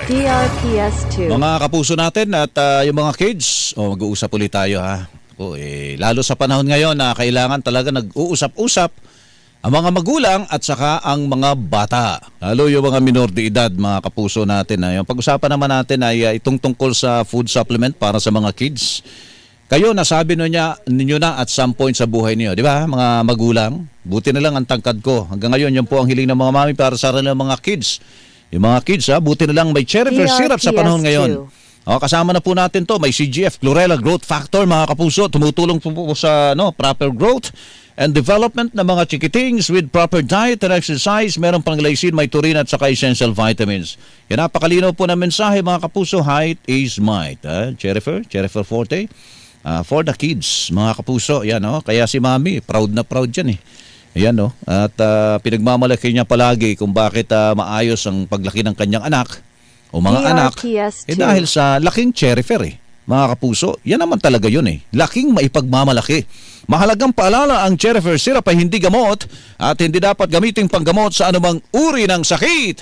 DRPS2. Mga kapuso natin at yung mga kids, mag-uusap ulit tayo ha. Lalo sa panahon ngayon na kailangan talaga nag-uusap-usap ang mga magulang at saka ang mga bata. Lalo yung mga minor de edad, mga kapuso natin. Yung pag-usapan naman natin ay itong tungkol sa food supplement para sa mga kids. Kayo, nasabi ninyo na at some point sa buhay niyo, di ba mga magulang? Buti na lang ang tangkad ko. Hanggang ngayon, yan po ang hiling ng mga mami para sa mga kids. Yung mga kids, buti na lang may cherry syrup sa panahon ngayon. Kasama na po natin to, may CGF, Chlorella Growth Factor, mga kapuso. Tumutulong po sa proper growth and development ng mga chikitings with proper diet and exercise. Meron pang lysine, may taurine at saka essential vitamins. Yan, napakalinaw po na mensahe, mga kapuso. Height is might. Cherry Forte. For the kids, mga kapuso. Yan, kaya si Mami, proud na proud yan eh. Ayan, at pinagmamalaki niya palagi kung bakit maayos ang paglaki ng kanyang anak o mga anak. Dahil sa laking Cherryfer eh. Mga kapuso, yan naman talaga yun eh. Laking maipagmamalaki. Mahalagang paalala, ang Cherryfer syrup ay hindi gamot at hindi dapat gamitin panggamot sa anumang uri ng sakit.